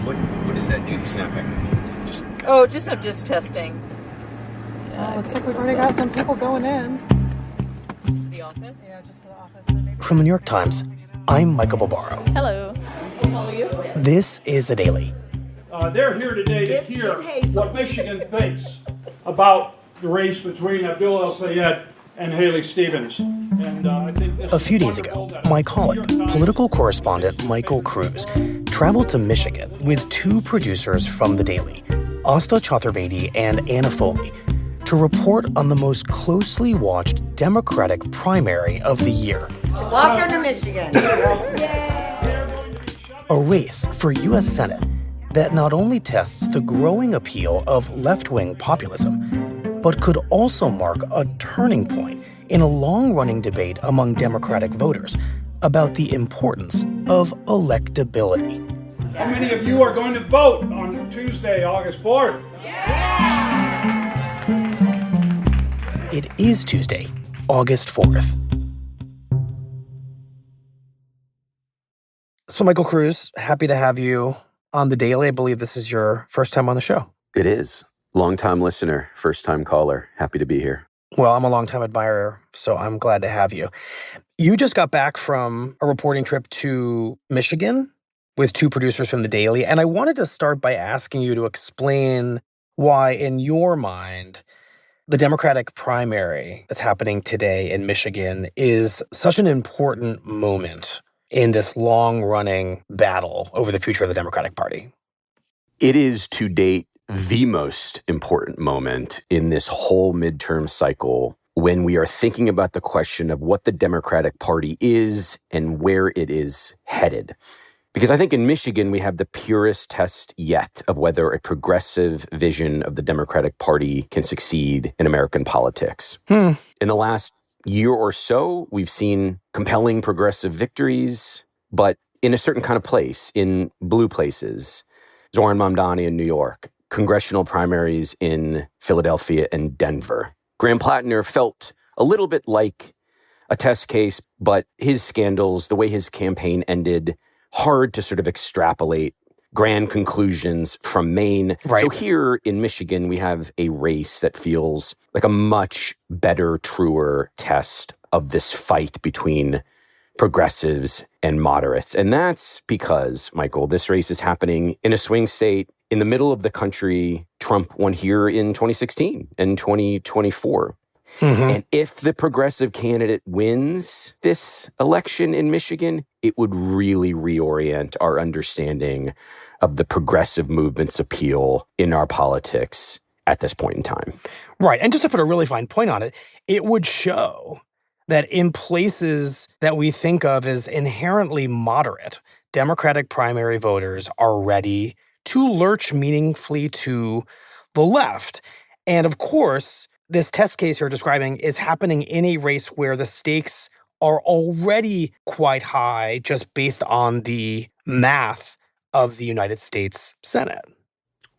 What does that do, the snapping? Just testing. Looks like we've already got some people going in. Just to the office? Yeah, just to the office. But maybe From the New York Times, I'm Michael Barbaro. Hello. How are you? This is The Daily. They're here today to hear what Michigan thinks about the race between Abdul El-Sayed and Haley Stevens. And I think this A few days ago, my colleague, political correspondent Michael Kruse, traveled to Michigan with two producers from The Daily, Asthaa Chaturvedi and Anna Foley, to report on the most closely watched Democratic primary of the year. Welcome to Michigan. A race for U.S. Senate that not only tests the growing appeal of left-wing populism, but could also mark a turning point in a long-running debate among Democratic voters about the importance of electability. How many of you are going to vote on Tuesday, August 4th? It is Tuesday, August 4th. So, Michael Kruse, happy to have you on The Daily. I believe this is your first time on the show. It is. Long-time listener, first-time caller. Happy to be here. Well, I'm a longtime admirer, so I'm glad to have you. You just got back from a reporting trip to Michigan with two producers from The Daily, and I wanted to start by asking you to explain why, in your mind, the Democratic primary that's happening today in Michigan is such an important moment in this long-running battle over the future of the Democratic Party. It is, to date, the most important moment in this whole midterm cycle when we are thinking about the question of what the Democratic Party is and where it is headed. Because I think in Michigan, we have the purest test yet of whether a progressive vision of the Democratic Party can succeed in American politics. In the last year or so, we've seen compelling progressive victories, but in a certain kind of place, in blue places. Zoran Mamdani in New York, congressional primaries in Philadelphia and Denver. Graham Plattner felt a little bit like a test case, but his scandals, the way his campaign ended, hard to sort of extrapolate grand conclusions from Maine. Right. So here in Michigan, we have a race that feels like a much better, truer test of this fight between progressives and moderates. And that's because, Michael, this race is happening in a swing state in the middle of the country. Trump won here in 2016 and 2024. And if the progressive candidate wins this election in Michigan, it would really reorient our understanding of the progressive movement's appeal in our politics at this point in time. Right. And just to put a really fine point on it, it would show that in places that we think of as inherently moderate, Democratic primary voters are ready to lurch meaningfully to the left. And of course, this test case you're describing is happening in a race where the stakes are already quite high just based on the math of the United States Senate.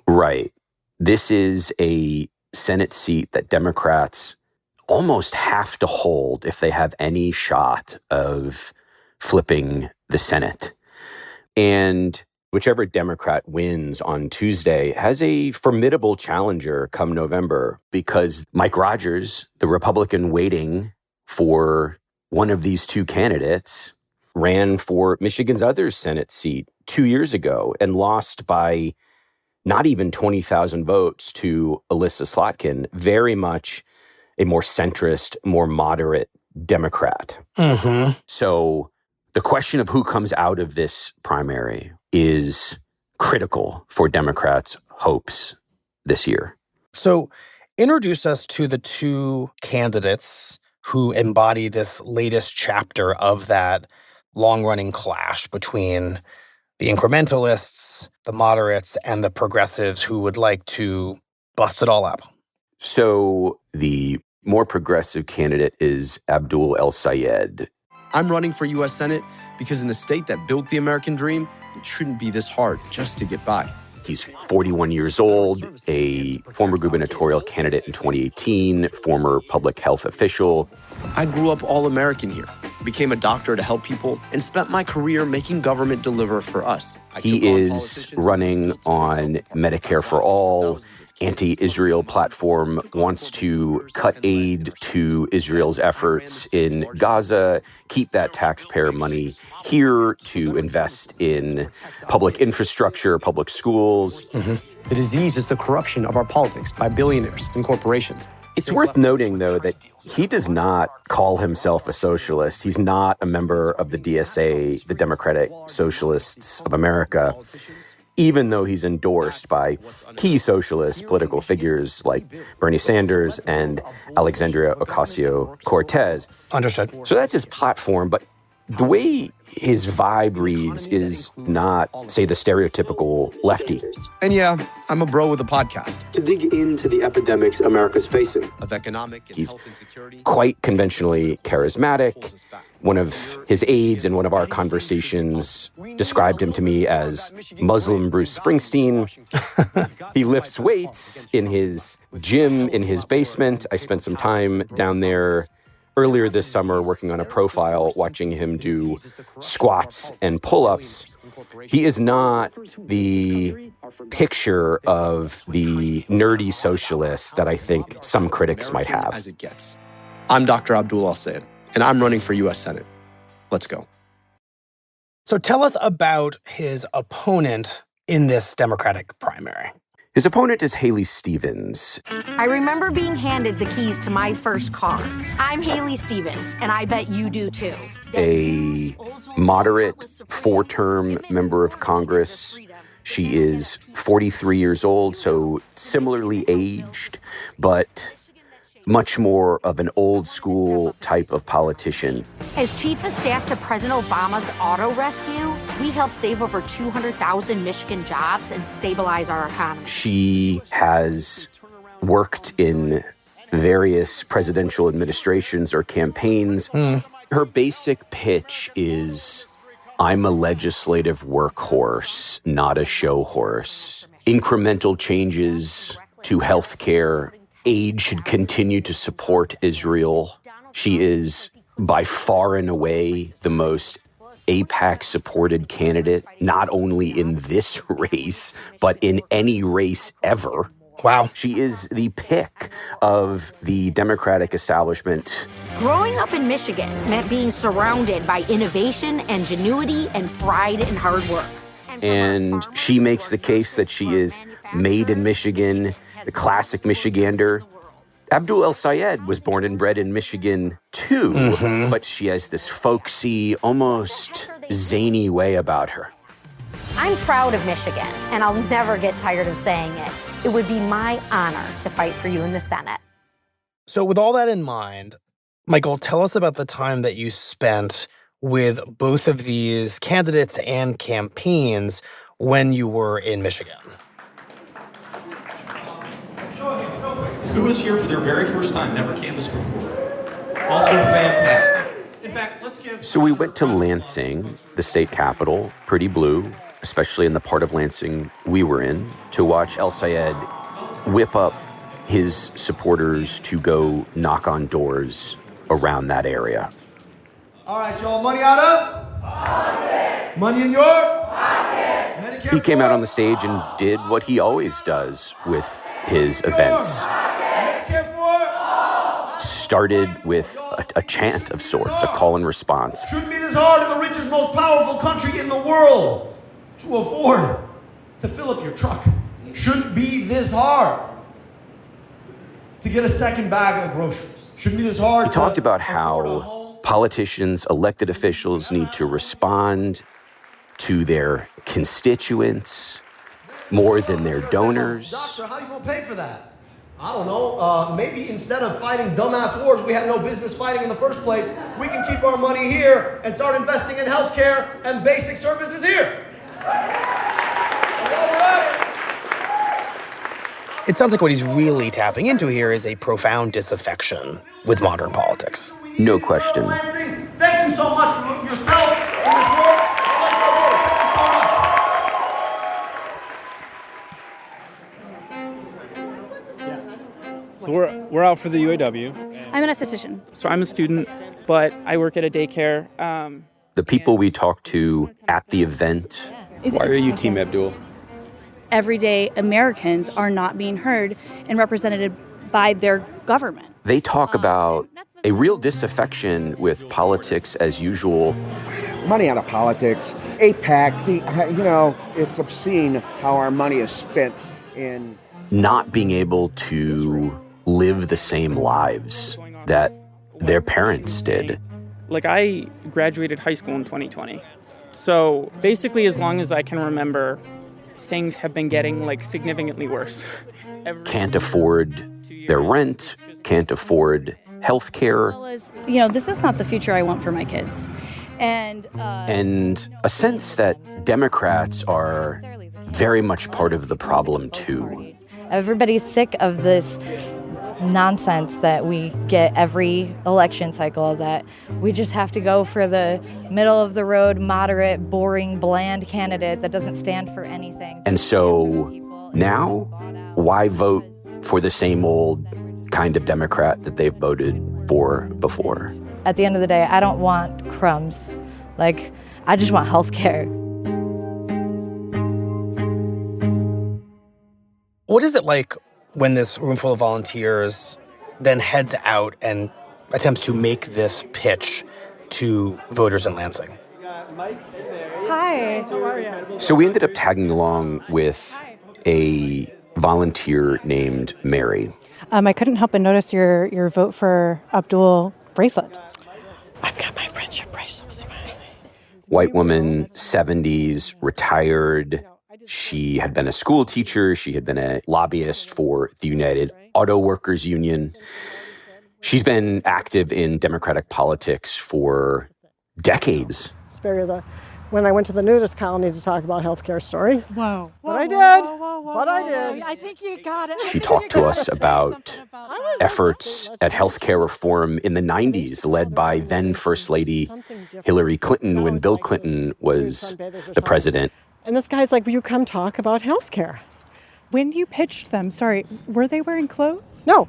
Right. This is a Senate seat that Democrats almost have to hold if they have any shot of flipping the Senate. And whichever Democrat wins on Tuesday has a formidable challenger come November, because Mike Rogers, the Republican waiting for one of these two candidates, ran for Michigan's other Senate seat 2 years ago and lost by not even 20,000 votes to Alyssa Slotkin, very much a more centrist, more moderate Democrat. So the question of who comes out of this primary is critical for Democrats' hopes this year. So introduce us to the two candidates who embody this latest chapter of that long-running clash between the incrementalists, the moderates, and the progressives who would like to bust it all up. So the more progressive candidate is Abdul El-Sayed. I'm running for U.S. Senate because in the state that built the American dream, it shouldn't be this hard just to get by. He's 41 years old, a former gubernatorial candidate in 2018, former public health official. I grew up all American here, became a doctor to help people, and spent my career making government deliver for us. He is running on Medicare for All, anti-Israel platform, wants to cut aid to Israel's efforts in Gaza, keep that taxpayer money here to invest in public infrastructure, public schools. The disease is the corruption of our politics by billionaires and corporations. It's worth noting, though, that he does not call himself a socialist. He's not a member of the DSA, the Democratic Socialists of America, even though he's endorsed by key socialist political figures like Bernie Sanders and Alexandria Ocasio-Cortez. Understood. So that's his platform, but the way his vibe reads is not, say, the stereotypical lefty. And yeah, I'm a bro with a podcast. To dig into the epidemics America's facing of economic and He's health insecurity. Quite conventionally charismatic. One of his aides in one of our conversations described him to me as Muslim Bruce Springsteen. He lifts weights in his gym in his basement. I spent some time down there earlier this summer working on a profile, watching him do squats and pull-ups. He is not the picture of the nerdy socialist that I think some critics might have. As it gets. I'm Dr. Abdul Al-Sayed, and I'm running for U.S. Senate. Let's go. So tell us about his opponent in this Democratic primary. His opponent is Haley Stevens. I remember being handed the keys to my first car. I'm Haley Stevens, and I bet you do too. A moderate four-term member of Congress. She is 43 years old, so similarly aged, but much more of an old-school type of politician. As chief of staff to President Obama's auto rescue, we helped save over 200,000 Michigan jobs and stabilize our economy. She has worked in various presidential administrations or campaigns. Her basic pitch is, I'm a legislative workhorse, not a show horse. Incremental changes to health care, aid should continue to support Israel. She is by far and away the most AIPAC-supported candidate, not only in this race, but in any race ever. Wow. She is the pick of the Democratic establishment. Growing up in Michigan meant being surrounded by innovation, ingenuity, and pride in hard work. And she makes the case that she is made in Michigan, the classic Michigander. Abdul El-Sayed was born and bred in Michigan, too, but she has this folksy, almost zany way about her. I'm proud of Michigan, and I'll never get tired of saying it. It would be my honor to fight for you in the Senate. So with all that in mind, Michael, tell us about the time that you spent with both of these candidates and campaigns when you were in Michigan. Who was here for their very first time, never canvassed before? Also fantastic. In fact, let's give... So we went to Lansing, the state capital, pretty blue, especially in the part of Lansing we were in, to watch El-Sayed whip up his supporters to go knock on doors around that area. All right, y'all, money out of? Pocket. Money in your? Pocket. Medicare He came out on the stage and did what he always does with his events. Medicare for? Started with a chant of sorts, a call and response. Shouldn't be this hard in the richest, most powerful country in the world to afford to fill up your truck. Shouldn't be this hard to get a second bag of groceries. Shouldn't be this hard. He talked about how politicians, elected officials need to respond to their constituents more than their donors. Doctor, how are you going to pay for that? I don't know. Maybe instead of fighting dumbass wars we had no business fighting in the first place, we can keep our money here and start investing in healthcare and basic services here. It sounds like what he's really tapping into here is a profound disaffection with modern politics. No question. Thank you so much for yourself in this world. Let's go work. Thank you so much. So we're out for the UAW. I'm an esthetician. So I'm a student. but I work at a daycare. The people we talked to at the event. Why are you Team Abdul? Everyday Americans are not being heard and represented by their government. They talk about a real disaffection with politics as usual. Money out of politics, APAC, it's obscene how our money is spent in... Not being able to live the same lives that their parents did. Like, I graduated high school in 2020. So basically, as long as I can remember, things have been getting, significantly worse. Can't afford their rent, can't afford health care. This is not the future I want for my kids. And a sense that Democrats are very much part of the problem, too. Everybody's sick of this nonsense that we get every election cycle, that we just have to go for the middle of the road, moderate, boring, bland candidate that doesn't stand for anything. And so now, why vote for the same old kind of Democrat that they've voted for before? At the end of the day, I don't want crumbs. I just want health care. What is it like when this room full of volunteers then heads out and attempts to make this pitch to voters in Lansing? Hi, how are you? So we ended up tagging along with a volunteer named Mary. I couldn't help but notice your vote for Abdul bracelet. I've got my friendship bracelet. It's fine. White woman, 70s, retired. She had been a school teacher. She had been a lobbyist for the United Auto Workers Union. She's been active in Democratic politics for decades. Spare you when I went to the nudist colony to talk about healthcare story. Whoa. But I did. I think you got it. She talked to us about efforts at healthcare reform in the 90s, led by then First Lady Hillary Clinton when Bill Clinton was the president. And this guy's like, will you come talk about healthcare? When you pitched them, were they wearing clothes? No.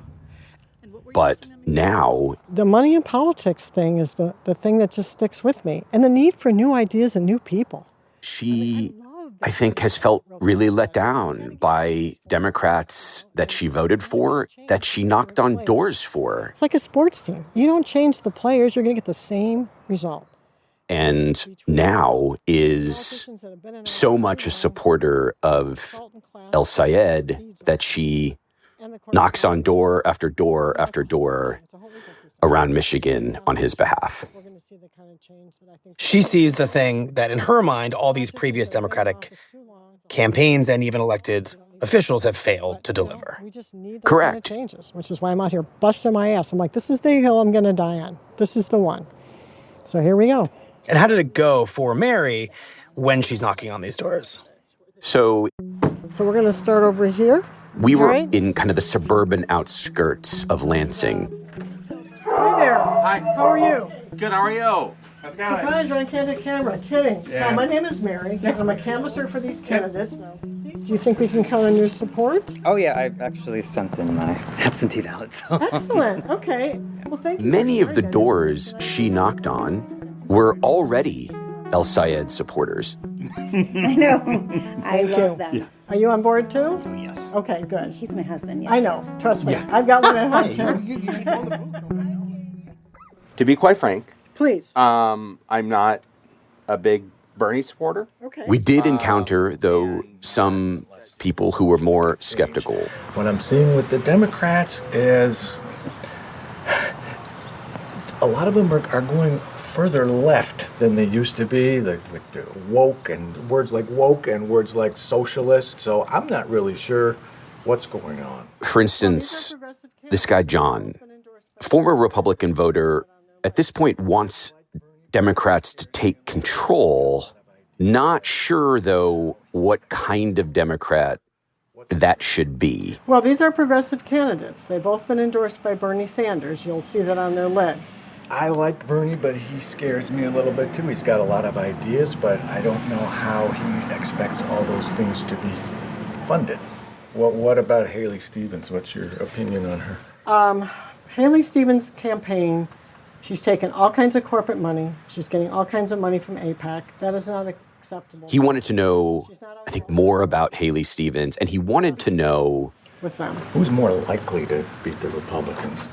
But now... The money in politics thing is the thing that just sticks with me. And the need for new ideas and new people. She, I think, has felt really let down by Democrats that she voted for, that she knocked on doors for. It's like a sports team. You don't change the players, you're going to get the same result. And now is so much a supporter of El Sayed that she knocks on door after door after door around Michigan on his behalf. She sees the thing that in her mind, all these previous Democratic campaigns and even elected officials have failed to deliver. Correct. Changes, which is why I'm out here busting my ass. I'm like, this is the hill I'm going to die on. This is the one. So here we go. And how did it go for Mary when she's knocking on these doors? So we're going to start over here. We were in kind of the suburban outskirts of Lansing. Hi there. Hi. How are you? Good, how are you? Surprise, you're on candid camera. Kidding. Yeah. My name is Mary. I'm a canvasser for these candidates. Do you think we can count on your support? Oh, yeah, I actually sent in my absentee ballot. So. Excellent. Okay. Well, thank you. Many of the doors she knocked on were already El Sayed supporters. I know. I love that. Yeah. Are you on board too? Oh, yes. Okay, good. He's my husband. Yes, I know. Trust me. Yeah. I've got one at home too. To be quite frank, please. I'm not a big Bernie supporter. Okay. We did encounter, though, some people who were more skeptical. What I'm seeing with the Democrats is a lot of them are going further left than they used to be, like woke and words like socialist. So I'm not really sure what's going on. For instance, this guy, John, former Republican voter, at this point wants Democrats to take control. Not sure, though, what kind of Democrat that should be. Well, these are progressive candidates. They've both been endorsed by Bernie Sanders. You'll see that on their lid. I like Bernie, but he scares me a little bit too. He's got a lot of ideas, but I don't know how he expects all those things to be funded. What about Haley Stevens? What's your opinion on her? Haley Stevens' campaign She's taken all kinds of corporate money. She's getting all kinds of money from AIPAC. That is not acceptable. He wanted to know, I think, more about Haley Stevens, and he wanted to know with them. Who's more likely to beat the Republicans?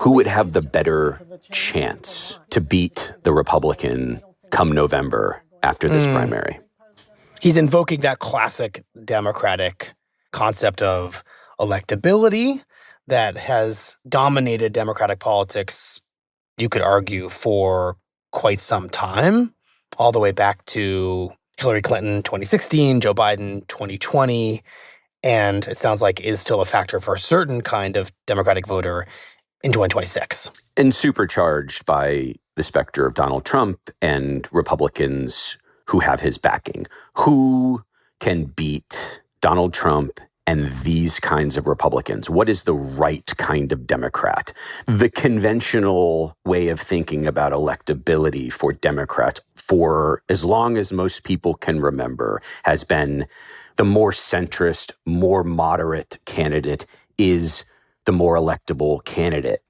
Who would have the better chance to beat the Republican come November after this primary? He's invoking that classic Democratic concept of electability that has dominated Democratic politics, you could argue, for quite some time, all the way back to Hillary Clinton 2016, Joe Biden 2020, and it sounds like is still a factor for a certain kind of Democratic voter in 2026. And supercharged by the specter of Donald Trump and Republicans who have his backing. Who can beat Donald Trump and these kinds of Republicans? What is the right kind of Democrat? The conventional way of thinking about electability for Democrats, for as long as most people can remember, has been the more centrist, more moderate candidate is the more electable candidate.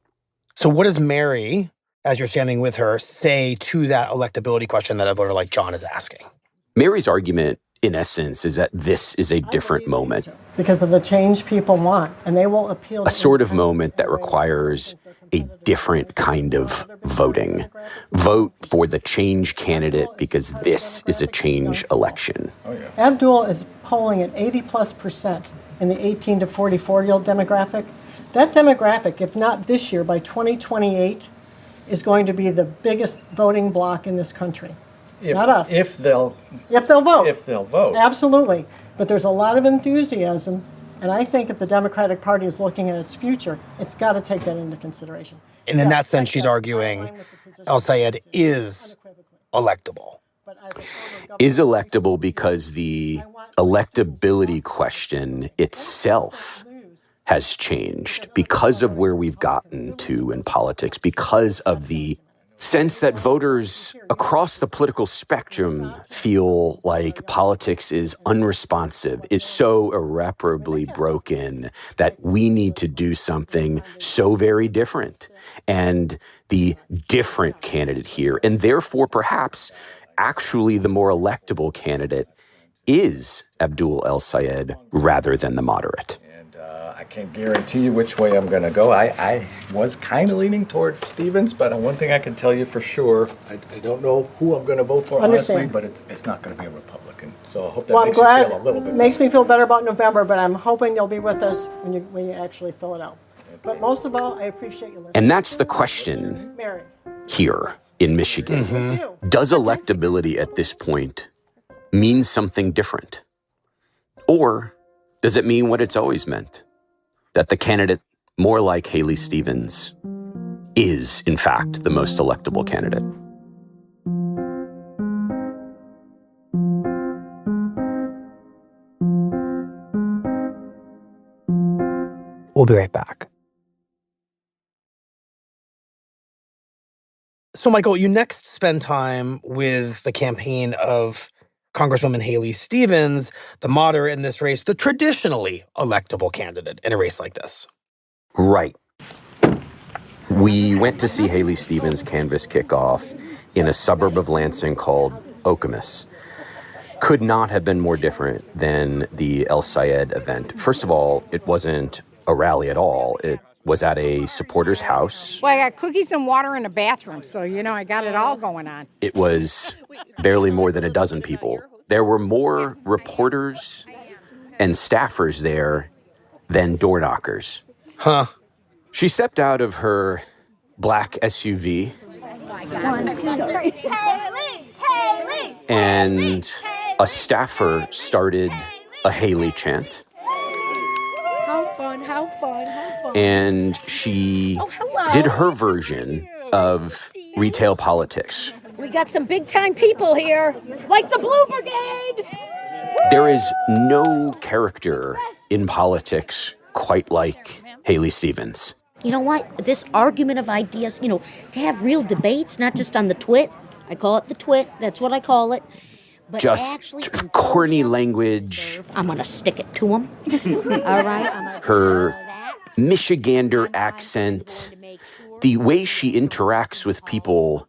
So what does Mary, as you're standing with her, say to that electability question that a voter like John is asking? Mary's argument, in essence, is that this is a different moment. Because of the change people want, and they will appeal. A sort of moment that requires a different kind of voting. Vote for the change candidate because this is a change election. Abdul is polling at 80+% in the 18 to 44-year-old demographic. That demographic, if not this year, by 2028, is going to be the biggest voting bloc in this country. Not us. If they'll vote. If they'll vote. Absolutely. But there's a lot of enthusiasm, and I think if the Democratic Party is looking at its future, it's got to take that into consideration. And in that sense, she's arguing El-Sayed is electable. Is electable because the electability question itself has changed because of where we've gotten to in politics, because of the sense that voters across the political spectrum feel like politics is unresponsive, is so irreparably broken that we need to do something so very different. And the different candidate here, and therefore perhaps actually the more electable candidate, is Abdul El-Sayed rather than the moderate. I can't guarantee you which way I'm going to go. I was kind of leaning toward Stevens, but one thing I can tell you for sure, I don't know who I'm going to vote for, honestly, but it's not going to be a Republican. So I hope that makes you feel a little bit better. Makes me feel better about November, but I'm hoping you'll be with us when you actually fill it out. Okay. But most of all, I appreciate you listening. And that's the question here in Michigan. Mm-hmm. Does electability at this point mean something different? Or does it mean what it's always meant? That the candidate more like Haley Stevens is, in fact, the most electable candidate. We'll be right back. So, Michael, you next spend time with the campaign of Congresswoman Haley Stevens, the moderate in this race, the traditionally electable candidate in a race like this. Right. We went to see Haley Stevens' canvass kickoff in a suburb of Lansing called Okemos. Could not have been more different than the El-Sayed event. First of all, it wasn't a rally at all. It was at a supporter's house. Well, I got cookies and water in the bathroom, so, I got it all going on. It was barely more than a dozen people. There were more reporters and staffers there than door knockers. Huh. She stepped out of her black SUV. Haley! And a staffer started a Haley chant. How fun. And she did her version of retail politics. We got some big-time people here, like the Blue Brigade! There is no character in politics quite like Haley Stevens. You know what? This argument of ideas, to have real debates, not just on the twit. I call it the twit. That's what I call it. But just corny language. I'm going to stick it to them. All right? Her Michigander accent the way she interacts with people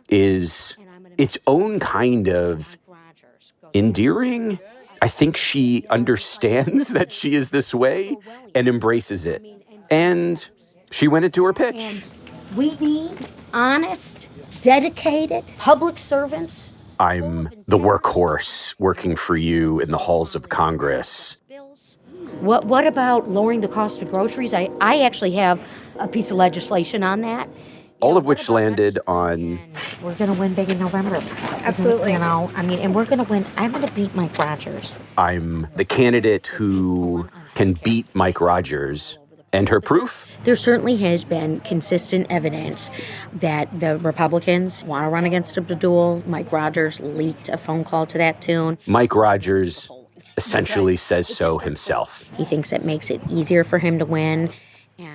is its own kind of endearing. I think she understands that she is this way and embraces it. And she went into her pitch. And we need honest, dedicated public servants. I'm the workhorse working for you in the halls of Congress. What about lowering the cost of groceries? I actually have a piece of legislation on that. All of which landed on... We're going to win big in November. Absolutely. You know, I mean, and we're going to win. I'm going to beat Mike Rogers. I'm the candidate who can beat Mike Rogers. And her proof? There certainly has been consistent evidence that the Republicans want to run against Abdul. Mike Rogers leaked a phone call to that tune. Mike Rogers essentially says so himself. He thinks it makes it easier for him to win.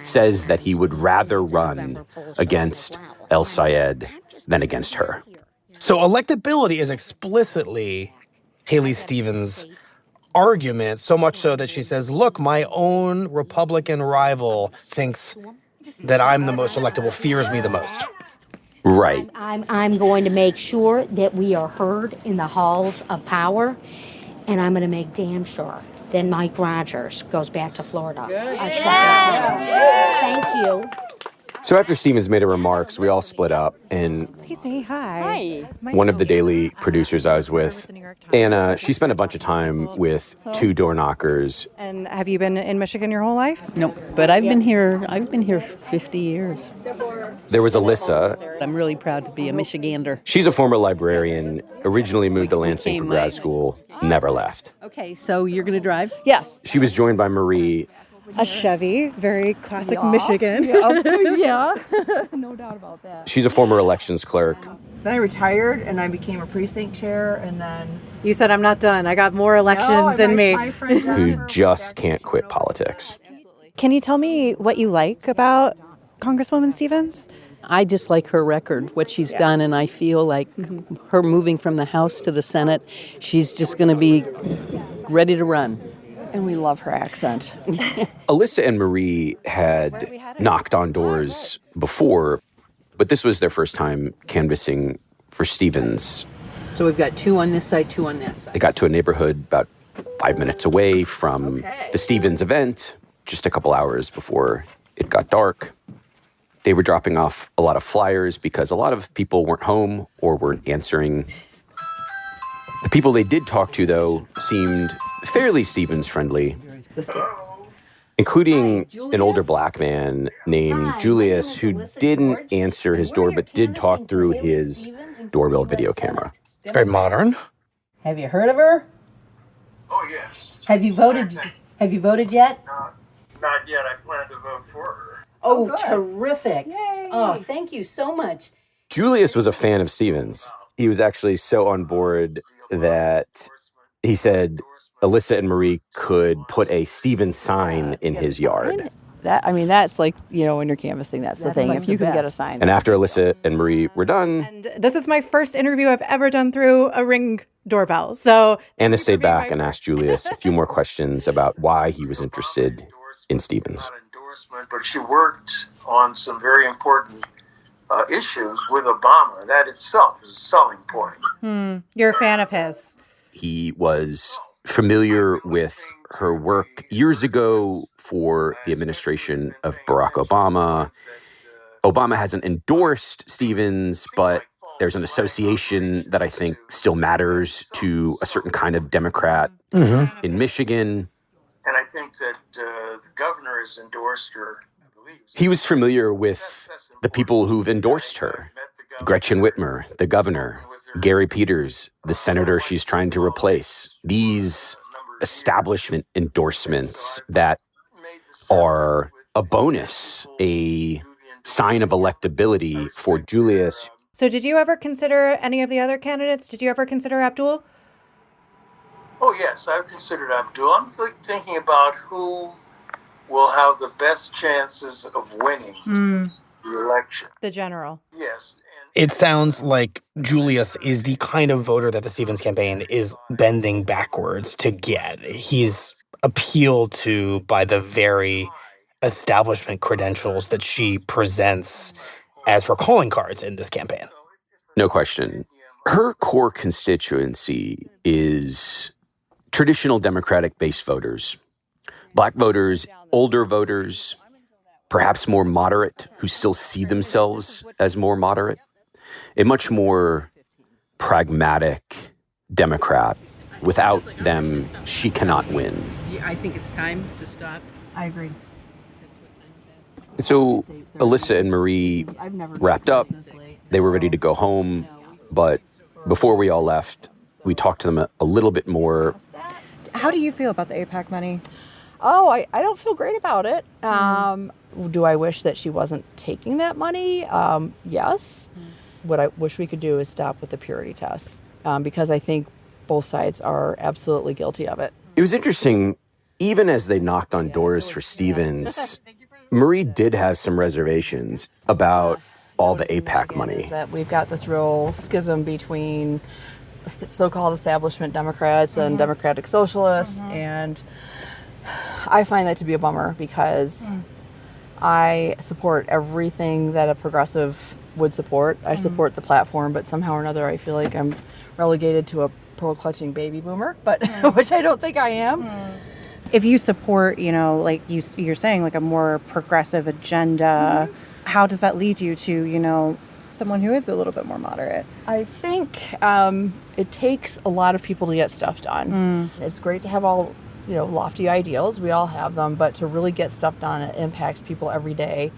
Says that he would rather run against El Sayed than against her. So electability is explicitly Haley Stevens' argument, so much so that she says, look, my own Republican rival thinks that I'm the most electable, fears me the most. Right. I'm going to make sure that we are heard in the halls of power, and I'm going to make damn sure that Mike Rogers goes back to Florida. Thank you. So after Stevens made her remarks, we all split up, and Excuse me, hi. one of the daily producers I was with, Anna, she spent a bunch of time with two door knockers. And have you been in Michigan your whole life? Nope, but I've been here 50 years. There was Alyssa. I'm really proud to be a Michigander. She's a former librarian, originally moved to Lansing for grad school, never left. Okay, so you're going to drive? Yes. She was joined by Marie. A Chevy, very classic Michigan. Yeah. No doubt about that. She's a former elections clerk. Then I retired and I became a precinct chair, and then... You said I'm not done. I got more elections in me. Who just can't quit politics. Can you tell me what you like about Congresswoman Stevens? I just like her record, what she's done, and I feel like her moving from the House to the Senate, she's just going to be ready to run. And we love her accent. Alyssa and Marie had knocked on doors before, but this was their first time canvassing for Stevens. So we've got two on this side, two on that side. They got to a neighborhood about 5 minutes away from the Stevens event, just a couple hours before it got dark. They were dropping off a lot of flyers because a lot of people weren't home or weren't answering. The people they did talk to, though, seemed fairly Stevens-friendly, including an older black man named Julius who didn't answer his door but did talk through his doorbell video camera. It's very modern. Have you heard of her? Oh, yes. Have you voted? Have you voted yet? Not yet. I plan to vote for her. Oh, terrific. Yay. Oh, thank you so much. Julius was a fan of Stevens. He was actually so on board that he said Alyssa and Marie could put a Stevens sign in his yard. That's like, when you're canvassing, that's the thing. Like if you can get a sign. And after Alyssa and Marie were done, And this is my first interview I've ever done through a Ring doorbell. So Anna stayed back and asked Julius a few more questions about why he was interested in Stevens. But she worked on some very important issues with Obama. That itself is a selling point. You're a fan of his. He was familiar with her work years ago for the administration of Barack Obama. Obama hasn't endorsed Stevens, but there's an association that I think still matters to a certain kind of Democrat in Michigan. And I think that the governor has endorsed her. He was familiar with the people who've endorsed her. Gretchen Whitmer, the governor. Gary Peters, the senator she's trying to replace. These establishment endorsements that are a bonus, a sign of electability for Julius. So did you ever consider any of the other candidates? Did you ever consider Abdul? Oh, yes, I've considered Abdul. I'm thinking about who will have the best chances of winning the election. The general. Yes. It sounds like Julius is the kind of voter that the Stevens campaign is bending backwards to get. He's appealed to by the very establishment credentials that she presents as her calling cards in this campaign. No question. Her core constituency is traditional Democratic-based voters, Black voters, older voters, perhaps more moderate, who still see themselves as more moderate, a much more pragmatic Democrat. Without them, she cannot win. I think it's time to stop. I agree. So Alyssa and Marie wrapped up. They were ready to go home, but before we all left, we talked to them a little bit more. How do you feel about the AIPAC money? Oh, I don't feel great about it. Do I wish that she wasn't taking that money? Yes. What I wish we could do is stop with the purity tests, because I think both sides are absolutely guilty of it. It was interesting, even as they knocked on doors for Stevens, Marie did have some reservations about all the AIPAC money. That we've got this real schism between so-called establishment Democrats and Democratic Socialists, and I find that to be a bummer because I support everything that a progressive would support. I support the platform, but somehow or another I feel like I'm relegated to a pearl-clutching baby boomer, but which I don't think I am. If you support, like you're saying, like a more progressive agenda, how does that lead you to, someone who is a little bit more moderate? I think it takes a lot of people to get stuff done. It's great to have all, lofty ideals. We all have them, but to really get stuff done that impacts people every day,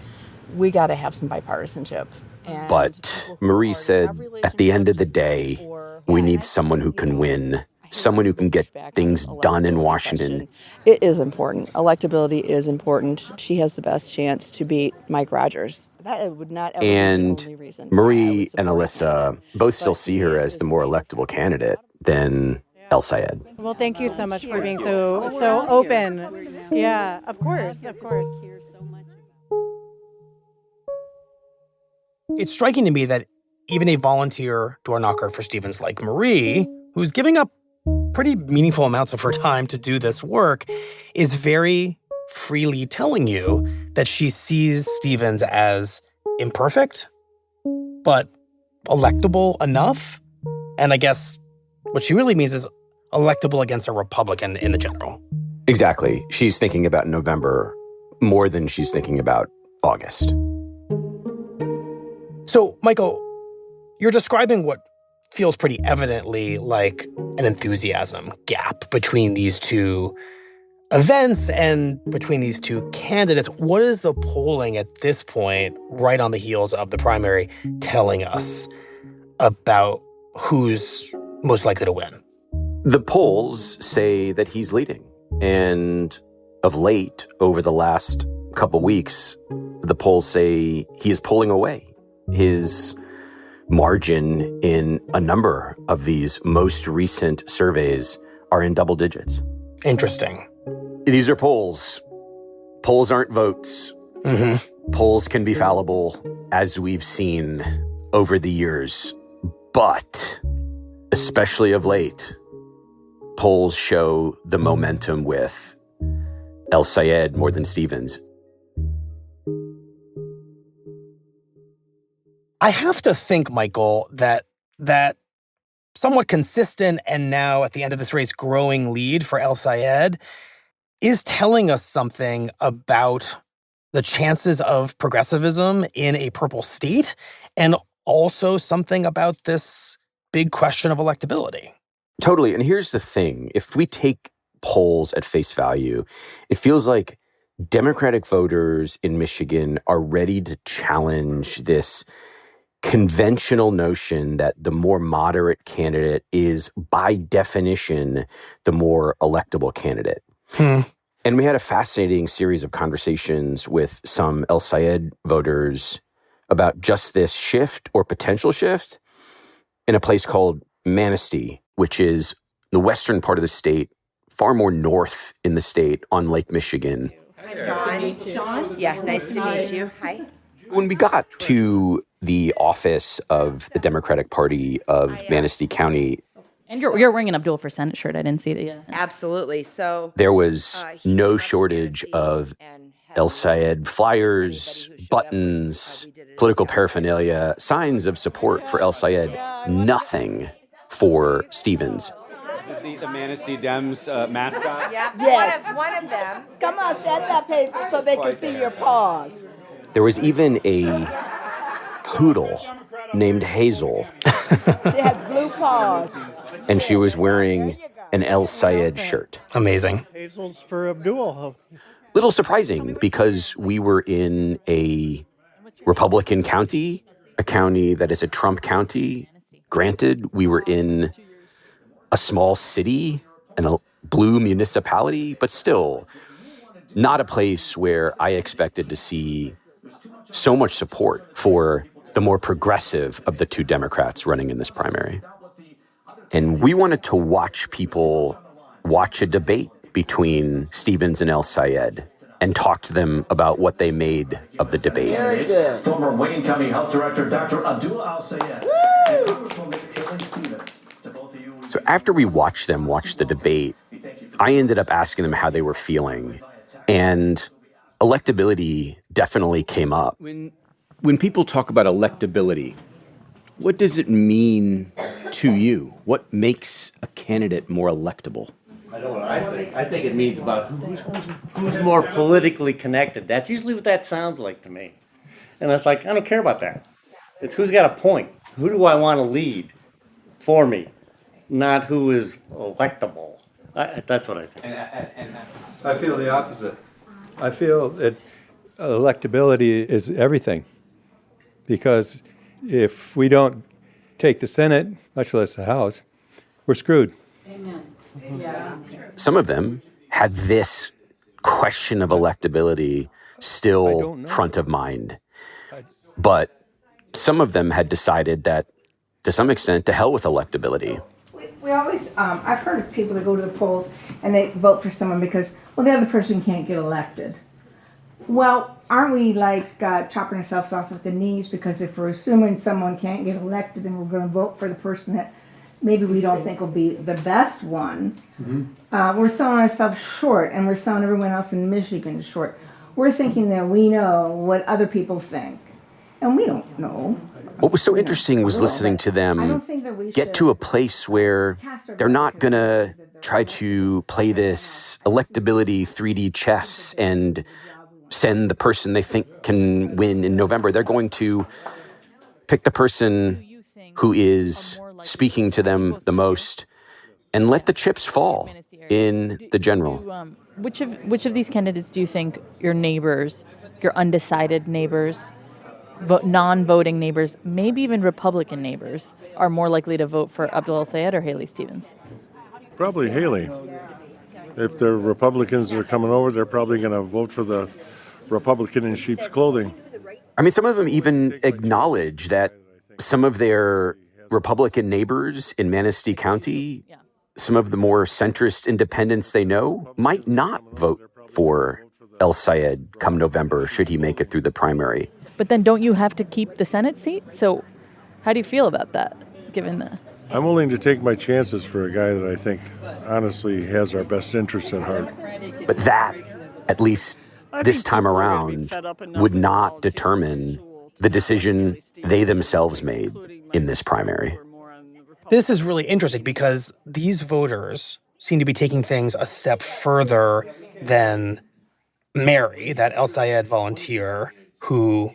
we got to have some bipartisanship. And but Marie said, at the end of the day, we need someone who can win, someone who can get things done in Washington. It is important. Electability is important. She has the best chance to beat Mike Rogers. That would not ever And be the only reason Marie and Alyssa both still see her as the more electable candidate than El Sayed. Well, thank you so much for being so open. Yeah, of course. It's striking to me that even a volunteer door knocker for Stevens like Marie, who's giving up pretty meaningful amounts of her time to do this work, is very freely telling you that she sees Stevens as imperfect, but electable enough. And I guess what she really means is electable against a Republican in the general. Exactly. She's thinking about November more than she's thinking about August. So, Michael, you're describing what feels pretty evidently like an enthusiasm gap between these two events and between these two candidates. What is the polling at this point, right on the heels of the primary, telling us about who's most likely to win? The polls say that he's leading. And of late, over the last couple weeks, the polls say he is pulling away. His margin in a number of these most recent surveys are in double digits. Interesting. These are polls. Polls aren't votes. Polls can be fallible, as we've seen over the years. But, especially of late, polls show the momentum with El Sayed more than Stevens. I have to think, Michael, that somewhat consistent and now at the end of this race growing lead for El Sayed is telling us something about the chances of progressivism in a purple state and also something about this big question of electability. Totally. And here's the thing. If we take polls at face value, it feels like Democratic voters in Michigan are ready to challenge this conventional notion that the more moderate candidate is, by definition, the more electable candidate. And we had a fascinating series of conversations with some El Sayed voters about just this shift or potential shift in a place called Manistee, which is the western part of the state, far more north in the state on Lake Michigan. Dawn? Yeah, nice to meet you. Hi. When we got to the office of the Democratic Party of Manistee County, and you're wearing an Abdul for Senate shirt. I didn't see that yet. Absolutely. So there was no shortage of El Sayed flyers, buttons, political paraphernalia, signs of support for El Sayed. Nothing for Stevens. Is this the Manistee Dems mascot? Yes. One of them. Come on, set that pace so they can see your paws. There was even a poodle named Hazel. She has blue paws. And she was wearing an El Sayed shirt. Amazing. Hazel's for Abdul. Little surprising because we were in a Republican county, a county that is a Trump county. Granted, we were in a small city and a blue municipality, but still not a place where I expected to see so much support for the more progressive of the two Democrats running in this primary. And we wanted to watch people watch a debate between Stevens and El Sayed and talk to them about what they made of the debate. Very good. Former Wayne County Health Director Dr. Abdul Al-Sayed and Congresswoman Haley Stevens. To both of you. So after we watched them watch the debate, I ended up asking them how they were feeling. And electability definitely came up. When people talk about electability, what does it mean to you? What makes a candidate more electable? I know what I think. I think it means about who's more politically connected. That's usually what that sounds like to me. And it's like, I don't care about that. It's who's got a point. Who do I want to lead for me, not who is electable. That's what I think. I feel the opposite. I feel that electability is everything. Because if we don't take the Senate, much less the House, we're screwed. Amen. Yeah. Some of them had this question of electability still front of mind. But some of them had decided that, to some extent, to hell with electability. We always, I've heard of people that go to the polls and they vote for someone because, well, the other person can't get elected. Well, aren't we like chopping ourselves off at the knees? Because if we're assuming someone can't get elected, then we're going to vote for the person that maybe we don't think will be the best one. Mm-hmm. We're selling ourselves short, and we're selling everyone else in Michigan short. We're thinking that we know what other people think, and we don't know. What was so interesting was listening to them get to a place where they're not going to try to play this electability 3D chess and send the person they think can win in November. They're going to pick the person who is speaking to them the most and let the chips fall in the general. Which of these candidates do you think your neighbors, your undecided neighbors, non-voting neighbors, maybe even Republican neighbors, are more likely to vote for Abdul El-Sayed or Haley Stevens? Probably Haley. If the Republicans are coming over, they're probably going to vote for the Republican in sheep's clothing. I mean, some of them even acknowledge that some of their Republican neighbors in Manistee County, some of the more centrist independents they know, might not vote for El Sayed come November should he make it through the primary. But then don't you have to keep the Senate seat? So how do you feel about that, given that? I'm willing to take my chances for a guy that I think honestly has our best interests at heart. But that, at least this time around, would not determine the decision they themselves made in this primary. This is really interesting because these voters seem to be taking things a step further than Mary, that El Sayed volunteer who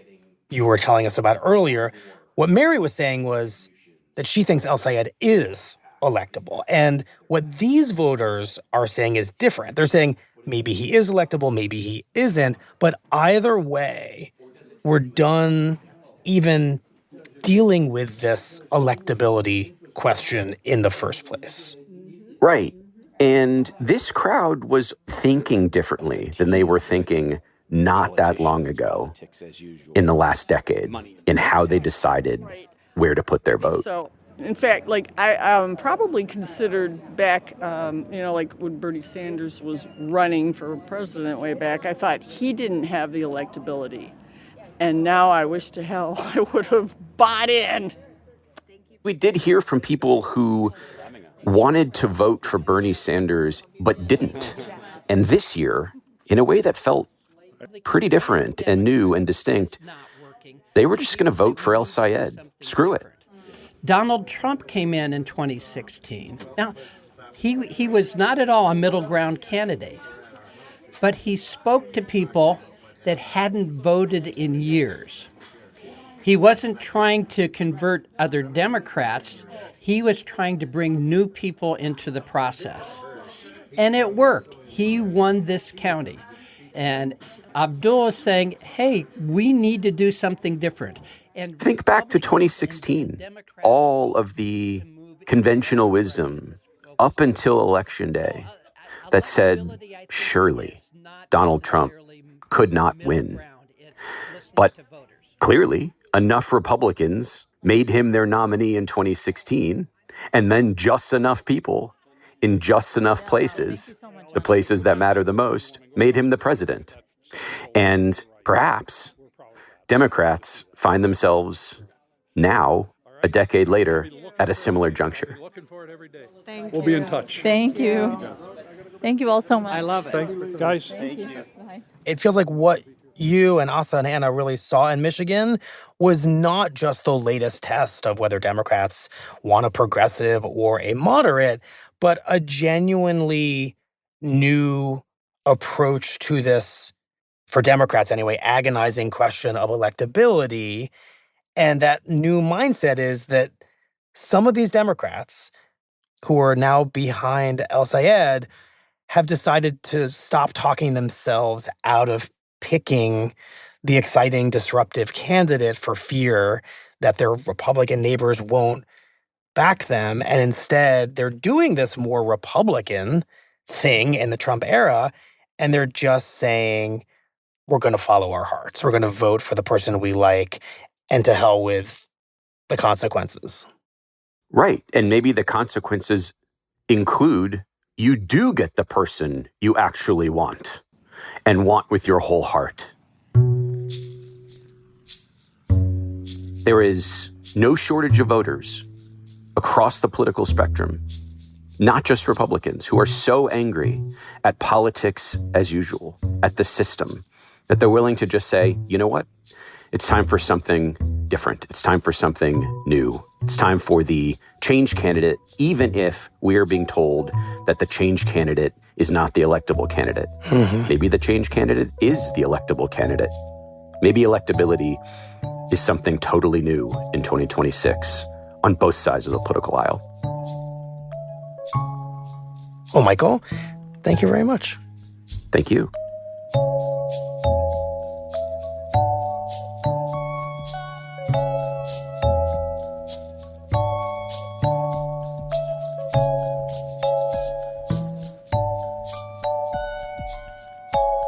you were telling us about earlier. What Mary was saying was that she thinks El Sayed is electable. And what these voters are saying is different. They're saying maybe he is electable, maybe he isn't. But either way, we're done even dealing with this electability question in the first place. Right. And this crowd was thinking differently than they were thinking not that long ago in the last decade in how they decided where to put their vote. So, in fact, like I probably considered back, like when Bernie Sanders was running for president way back, I thought he didn't have the electability. And now I wish to hell I would have bought in. We did hear from people who wanted to vote for Bernie Sanders but didn't. And this year, in a way that felt pretty different and new and distinct, they were just going to vote for El Sayed. Screw it. Donald Trump came in 2016. Now, he was not at all a middle ground candidate, but he spoke to people that hadn't voted in years. He wasn't trying to convert other Democrats. He was trying to bring new people into the process. And it worked. He won this county. And Abdul is saying, hey, we need to do something different. And think back to 2016. All of the conventional wisdom up until Election Day that said, surely Donald Trump could not win. But clearly, enough Republicans made him their nominee in 2016, and then just enough people in just enough places, the places that matter the most, made him the president. And perhaps Democrats find themselves now, a decade later, at a similar juncture. We'll be in touch. Thank you. Thank you all so much. I love it. Thanks, guys. Thank you. Bye. It feels like what you and Asthaa and Hannah really saw in Michigan was not just the latest test of whether Democrats want a progressive or a moderate, but a genuinely new approach to this, for Democrats anyway, agonizing question of electability. And that new mindset is that some of these Democrats who are now behind El Sayed have decided to stop talking themselves out of picking the exciting, disruptive candidate for fear that their Republican neighbors won't back them. And instead, they're doing this more Republican thing in the Trump era, and they're just saying, we're going to follow our hearts. We're going to vote for the person we like, and to hell with the consequences. Right. And maybe the consequences include you do get the person you actually want and want with your whole heart. There is no shortage of voters across the political spectrum, not just Republicans, who are so angry at politics as usual, at the system, that they're willing to just say, you know what? It's time for something different. It's time for something new. It's time for the change candidate, even if we are being told that the change candidate is not the electable candidate. Mm-hmm. Maybe the change candidate is the electable candidate. Maybe electability is something totally new in 2026 on both sides of the political aisle. Oh, Michael, thank you very much. Thank you.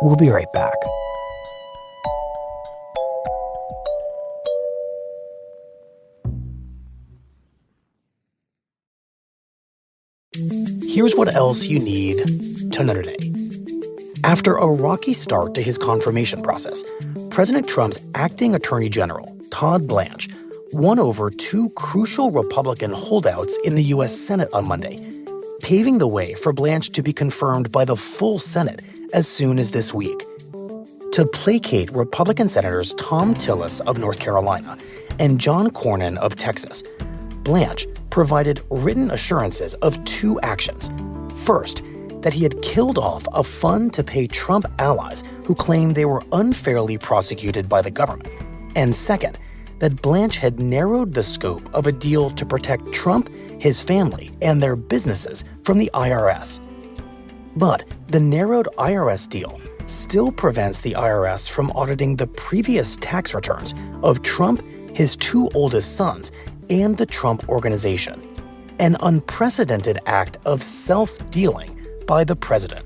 We'll be right back. Here's what else you need to know today. After a rocky start to his confirmation process, President Trump's acting Attorney General, Todd Blanche, won over two crucial Republican holdouts in the U.S. Senate on Monday, paving the way for Blanche to be confirmed by the full Senate as soon as this week. To placate Republican Senators Tom Tillis of North Carolina and John Cornyn of Texas, Blanche provided written assurances of two actions. First, that he had killed off a fund to pay Trump allies who claimed they were unfairly prosecuted by the government. And second, that Blanche had narrowed the scope of a deal to protect Trump, his family, and their businesses from the IRS. But the narrowed IRS deal still prevents the IRS from auditing the previous tax returns of Trump, his two oldest sons, and the Trump Organization, an unprecedented act of self-dealing by the president.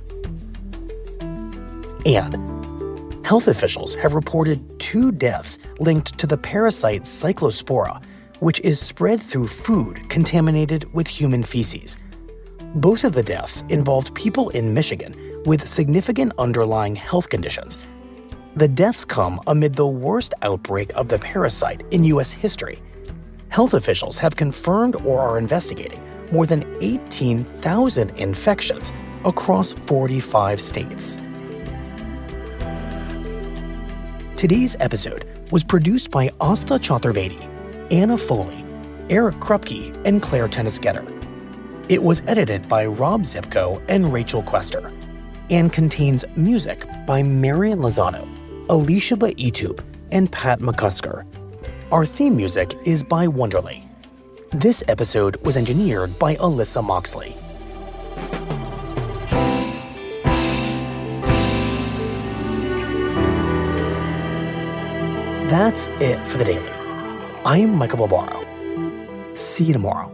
And health officials have reported 2 deaths linked to the parasite Cyclospora, which is spread through food contaminated with human feces. Both of the deaths involved people in Michigan with significant underlying health conditions. The deaths come amid the worst outbreak of the parasite in U.S. history. Health officials have confirmed or are investigating more than 18,000 infections across 45 states. Today's episode was produced by Asthaa Chaturvedi, Anna Foley, Eric Krupke, and Claire Tennisgetter. It was edited by Rob Zipko and Rachel Quester, and contains music by Marian Lozano, Alicia Baitub, and Pat McCusker. Our theme music is by Wonderly. This episode was engineered by Alyssa Moxley. That's it for the Daily. I'm Michael Barbaro. See you tomorrow.